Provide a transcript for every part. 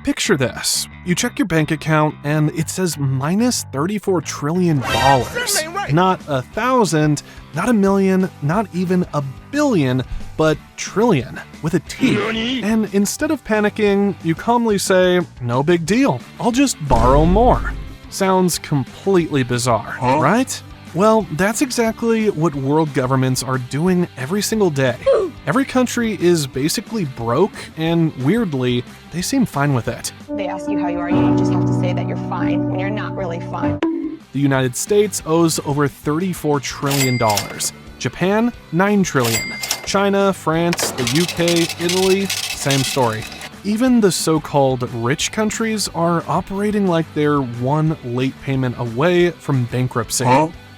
Picture this. You check your bank account and it says minus $34 trillion. Not 1,000, not a million, not even a billion, but trillion with a T. And instead of panicking, you calmly say, no big deal, I'll just borrow more. Sounds completely bizarre, right? Well, that's exactly what world governments are doing every single day. Every country is basically broke, and weirdly, they seem fine with it. They ask you how you are, you just have to say that you're fine when you're not really fine. The United States owes over $34 trillion. Japan, $9 trillion. China, France, the UK, Italy, same story. Even the so-called rich countries are operating like they're one late payment away from bankruptcy.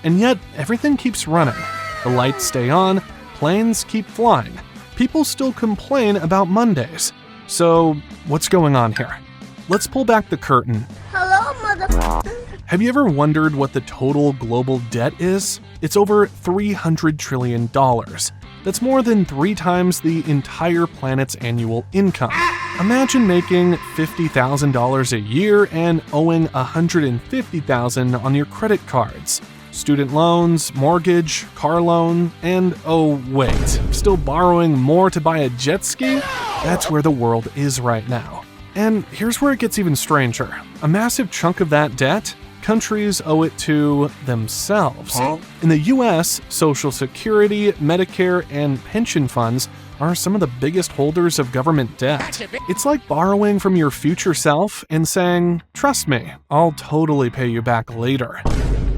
And yet, everything keeps running. The lights stay on, planes keep flying. People still complain about Mondays. So, what's going on here? Let's pull back the curtain. Hello, mother. Have you ever wondered what the total global debt is? It's over $300 trillion. That's more than 3 times the entire planet's annual income. Imagine making $50,000 a year and owing $150,000 on your credit cards. Student loans, mortgage, car loan, and oh wait, still borrowing more to buy a jet ski? That's where the world is right now. And here's where it gets even stranger. A massive chunk of that debt, countries owe it to themselves. In the US, Social Security, Medicare, and pension funds are some of the biggest holders of government debt. It's like borrowing from your future self and saying, trust me, I'll totally pay you back later.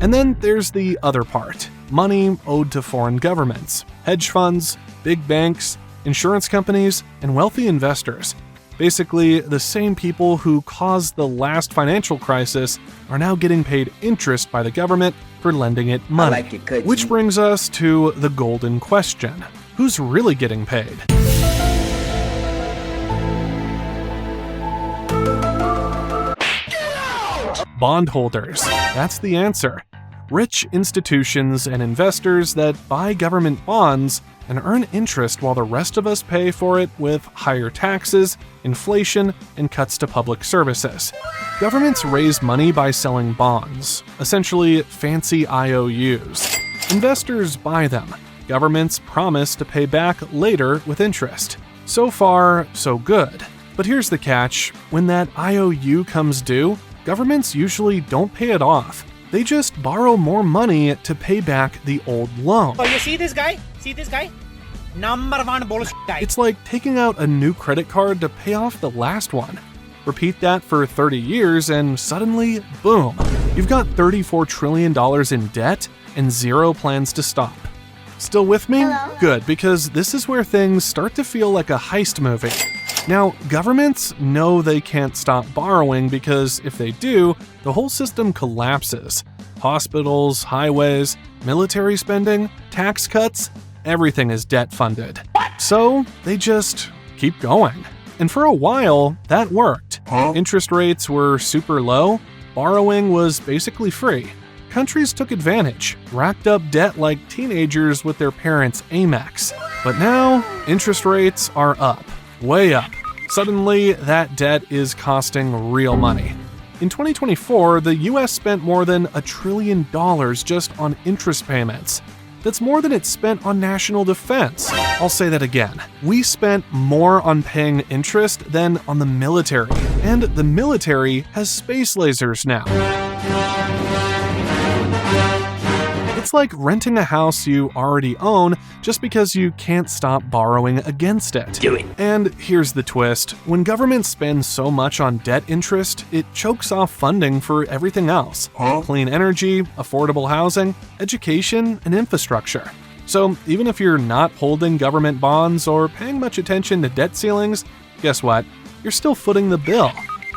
And then there's the other part, money owed to foreign governments, hedge funds, big banks, insurance companies, and wealthy investors. Basically, the same people who caused the last financial crisis are now getting paid interest by the government for lending it money. Which brings us to the golden question. Who's really getting paid? Bondholders. That's the answer. Rich institutions and investors that buy government bonds and earn interest while the rest of us pay for it with higher taxes, inflation, and cuts to public services. Governments raise money by selling bonds, essentially fancy IOUs. Investors buy them. Governments promise to pay back later with interest. So far, so good. But here's the catch. When that IOU comes due, governments usually don't pay it off. They just borrow more money to pay back the old loan. Oh, you see this guy? See this guy? Number 1 bullshit guy. It's like taking out a new credit card to pay off the last one. Repeat that for 30 years and suddenly, boom, you've got $34 trillion in debt and 0 plans to stop. Still with me? Hello? Good, because this is where things start to feel like a heist movie. Now, governments know they can't stop borrowing because if they do, the whole system collapses. Hospitals, highways, military spending, tax cuts, everything is debt funded. So they just keep going. And for a while, that worked. Interest rates were super low, borrowing was basically free. Countries took advantage, racked up debt like teenagers with their parents' Amex. But now, interest rates are up. Way up. Suddenly, that debt is costing real money. In 2024, the US spent more than $1 trillion just on interest payments. That's more than it spent on national defense. I'll say that again. We spent more on paying interest than on the military. And the military has space lasers now. It's like renting a house you already own just because you can't stop borrowing against it. Do it. And here's the twist. When governments spend so much on debt interest, it chokes off funding for everything else. Clean energy, affordable housing, education, and infrastructure. So even if you're not holding government bonds or paying much attention to debt ceilings, guess what? You're still footing the bill.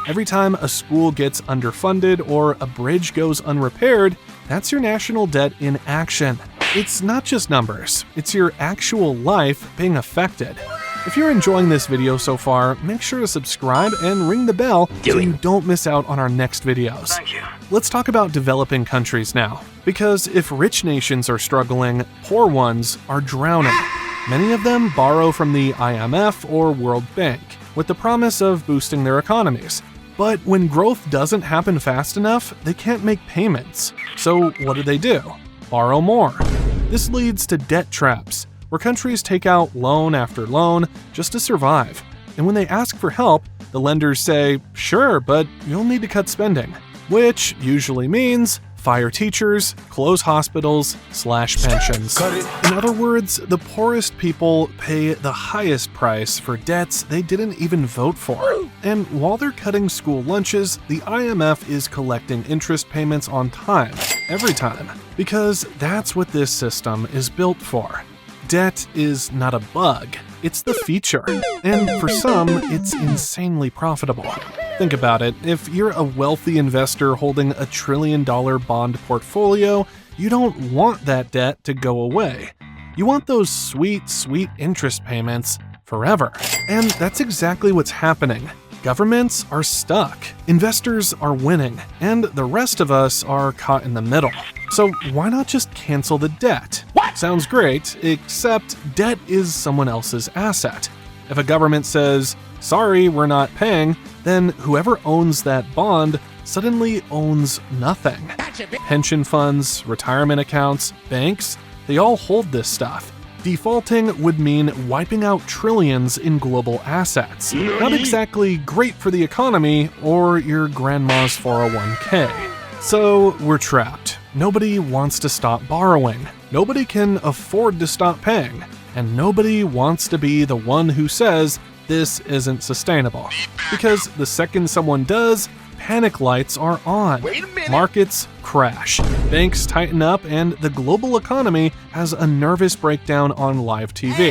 Every time a school gets underfunded or a bridge goes unrepaired, that's your national debt in action. It's not just numbers, it's your actual life being affected. If you're enjoying this video so far, make sure to subscribe and ring the bell so you don't miss out on our next videos. Thank you. Let's talk about developing countries now. Because if rich nations are struggling, poor ones are drowning. Many of them borrow from the IMF or World Bank, with the promise of boosting their economies. But when growth doesn't happen fast enough, they can't make payments. So what do? Borrow more. This leads to debt traps, where countries take out loan after loan just to survive. And when they ask for help, the lenders say, sure, but you'll need to cut spending. Which usually means fire teachers, close hospitals, slash pensions. In other words, the poorest people pay the highest price for debts they didn't even vote for. And while they're cutting school lunches, the IMF is collecting interest payments on time, every time, because that's what this system is built for. Debt is not a bug, it's the feature. And for some, it's insanely profitable. Think about it, if you're a wealthy investor holding $1 trillion bond portfolio, you don't want that debt to go away. You want those sweet, sweet interest payments forever. And that's exactly what's happening. Governments are stuck, investors are winning, and the rest of us are caught in the middle. So why not just cancel the debt? Sounds great, except debt is someone else's asset. If a government says, sorry, we're not paying, then whoever owns that bond suddenly owns nothing. Pension funds, retirement accounts, banks, they all hold this stuff. Defaulting would mean wiping out trillions in global assets. Not exactly great for the economy or your grandma's 401k. So we're trapped. Nobody wants to stop borrowing. Nobody can afford to stop paying. And nobody wants to be the one who says this isn't sustainable. Because the second someone does, panic lights are on. Markets crash, banks tighten up, and the global economy has a nervous breakdown on live TV.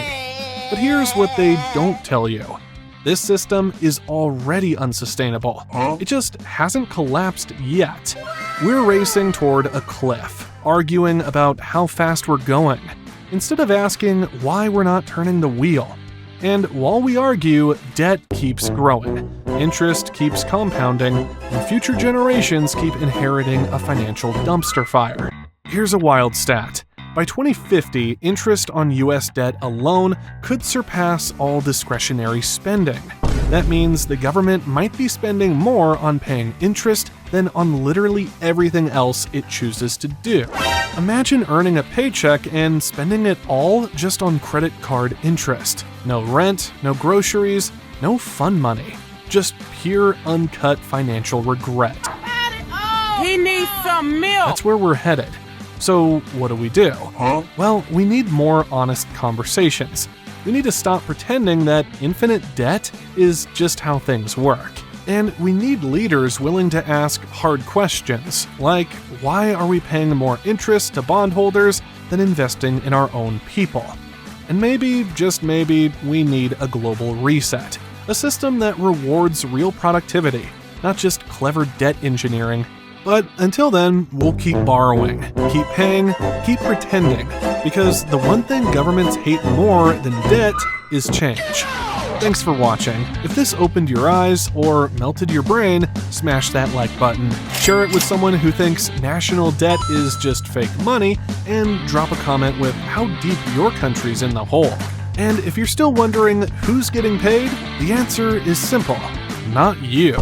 But here's what they don't tell you. This system is already unsustainable. It just hasn't collapsed yet. We're racing toward a cliff, arguing about how fast we're going, instead of asking why we're not turning the wheel. And while we argue, debt keeps growing, interest keeps compounding, and future generations keep inheriting a financial dumpster fire. Here's a wild stat. By 2050, interest on US debt alone could surpass all discretionary spending. That means the government might be spending more on paying interest than on literally everything else it chooses to do. Imagine earning a paycheck and spending it all just on credit card interest. No rent, no groceries, no fun money. Just pure, uncut financial regret. He needs some milk! That's where we're headed. So what do? Well, we need more honest conversations. We need to stop pretending that infinite debt is just how things work. And we need leaders willing to ask hard questions, like why are we paying more interest to bondholders than investing in our own people? And maybe, just maybe, we need a global reset. A system that rewards real productivity, not just clever debt engineering. But until then, we'll keep borrowing, keep paying, keep pretending, because the one thing governments hate more than debt is change. Thanks for watching. If this opened your eyes or melted your brain, smash that like button, share it with someone who thinks national debt is just fake money, and drop a comment with how deep your country's in the hole. And if you're still wondering who's getting paid, the answer is simple: not you.